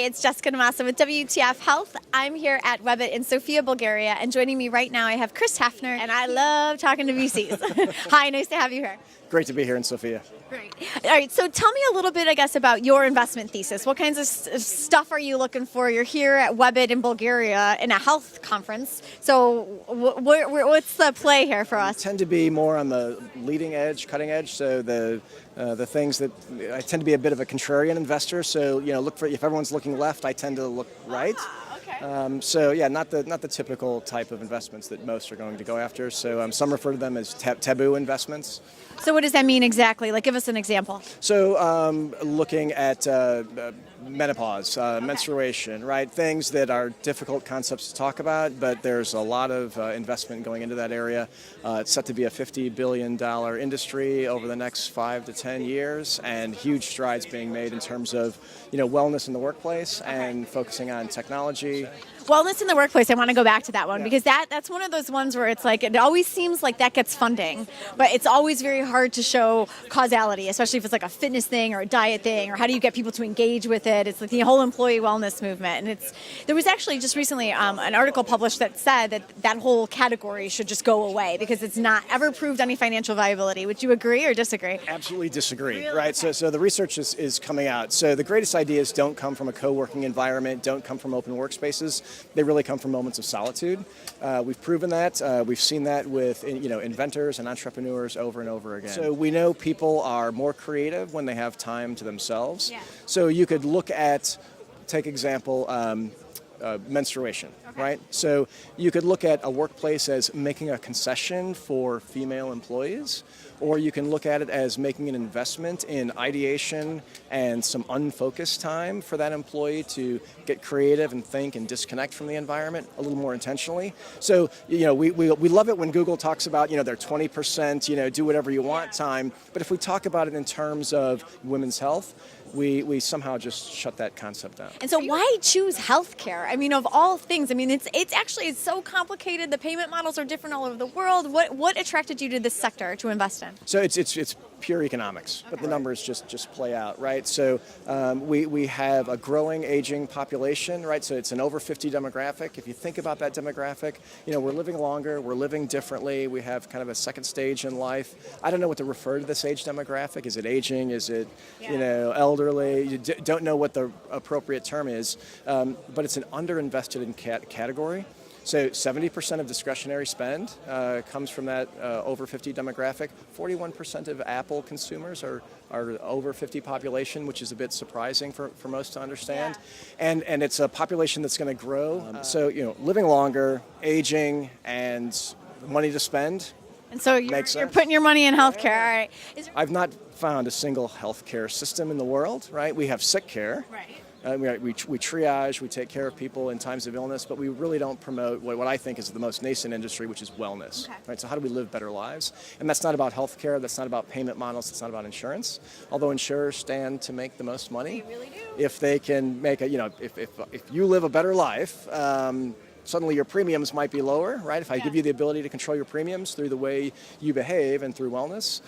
Hey, it's Jessica DeMassa with WTF Health. I'm here at WebIt in Sofia, Bulgaria, and joining me right now I have Chris Hafner, and I love talking to VCs. Hi, nice to have you here. Great to be here in Sofia. Great. All right, so tell me a little bit, I guess, about your investment thesis. What kinds of stuff are you looking for? You're here at WebIt in Bulgaria in a health conference. So what's the play here for us? I tend to be more on the leading edge, cutting edge. So the things that I tend to be a bit of a contrarian investor. So look for, if everyone's looking left, I tend to look right. So yeah, not the typical type of investments that most are going to go after. So some refer to them as taboo investments. So what does that mean exactly? Like, give us an example. So looking at menopause, menstruation, right? Things that are difficult concepts to talk about, but there's a lot of investment going into that area. It's set to be a $50 billion industry over the next 5 to 10 years, and huge strides being made in terms of wellness in the workplace and focusing on technology. Wellness in the workplace, I want to go back to that one because that's one of those ones where it's like it always seems like that gets funding, but it's always very hard to show causality, especially if it's like a fitness thing or a diet thing, or how do you get people to engage with it. It's like the whole employee wellness movement, and there was actually just recently an article published that said that whole category should just go away because it's not ever proved any financial viability. Would you agree or disagree? Absolutely disagree, really? right? Okay. So the research is coming out. So the greatest ideas don't come from a co-working environment, don't come from open workspaces. They really come from moments of solitude. We've proven that. We've seen that with inventors and entrepreneurs over and over again. So we know people are more creative when they have time to themselves. Yeah. So you could look at, take example, menstruation, right? So you could look at a workplace as making a concession for female employees, or you can look at it as making an investment in ideation and some unfocused time for that employee to get creative and think and disconnect from the environment a little more intentionally. So, we love it when Google talks about, their 20%, do whatever you want time, but if we talk about it in terms of women's health, we somehow just shut that concept down. And so why choose healthcare? I mean, of all things, I mean, it's actually so complicated. The payment models are different all over the world. What attracted you to this sector to invest in? So it's pure economics, but the numbers just play out, right? So we have a growing, aging population, right? So it's an over 50 demographic. If you think about that demographic, we're living longer, we're living differently, we have kind of a second stage in life. I don't know what to refer to this age demographic. Is it aging? Is it, elderly? You don't know what the appropriate term is, but it's an underinvested in category. So 70% of discretionary spend comes from that over 50 demographic. 41% of Apple consumers are over 50 population, which is a bit surprising for most to understand. Yeah. And it's a population that's going to grow. So, living longer, aging, and money to spend. And so you're putting your money in healthcare, all right. I've not found a single healthcare system in the world, right? We have sick care. Right. We triage, we take care of people in times of illness, but we really don't promote what I think is the most nascent industry, which is wellness. Okay. Right? So how do we live better lives? And that's not about healthcare, that's not about payment models, it's not about insurance. Although insurers stand to make the most money. They really do. If they can make if you live a better life, suddenly your premiums might be lower, right? If I give you the ability to control your premiums through the way you behave and through wellness,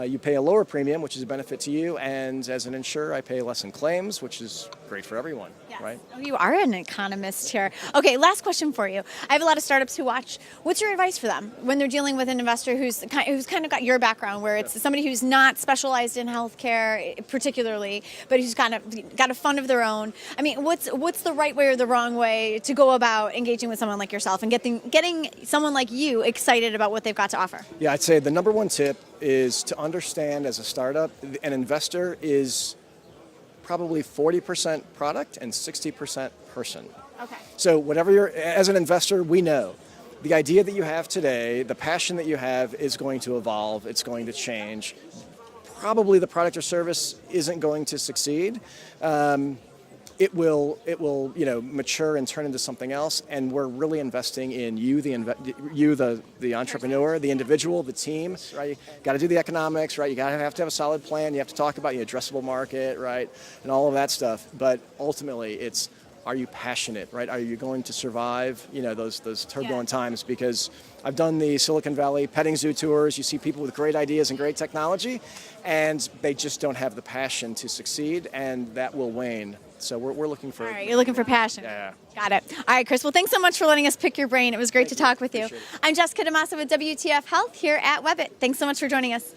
you pay a lower premium, which is a benefit to you, and as an insurer, I pay less in claims, which is great for everyone, right? Oh, you are an economist here. Okay, last question for you. I have a lot of startups who watch. What's your advice for them when they're dealing with an investor who's kind of got your background, where it's somebody who's not specialized in healthcare particularly, but who's kind of got a fund of their own? I mean, what's the right way or the wrong way to go about engaging with someone like yourself and getting someone like you excited about what they've got to offer? Yeah, I'd say the number one tip is to understand as a startup, an investor is probably 40% product and 60% person. Okay. So as an investor, we know the idea that you have today, the passion that you have is going to evolve, it's going to change. Probably the product or service isn't going to succeed. It will mature and turn into something else, and we're really investing in the entrepreneur, the individual, the team, right? You got to do the economics, right? You have to have a solid plan. You have to talk about the addressable market, right, and all of that stuff. But ultimately, it's are you passionate, right? Are you going to survive, those turbulent times? Because I've done the Silicon Valley petting zoo tours. You see people with great ideas and great technology, and they just don't have the passion to succeed, and that will wane. So we're looking for... All right, you're looking for passion. Yeah. Got it. All right, Chris. Well, thanks so much for letting us pick your brain. It was great to talk with you. Appreciate it. I'm Jessica DeMassa with WTF Health here at WebIt. Thanks so much for joining us.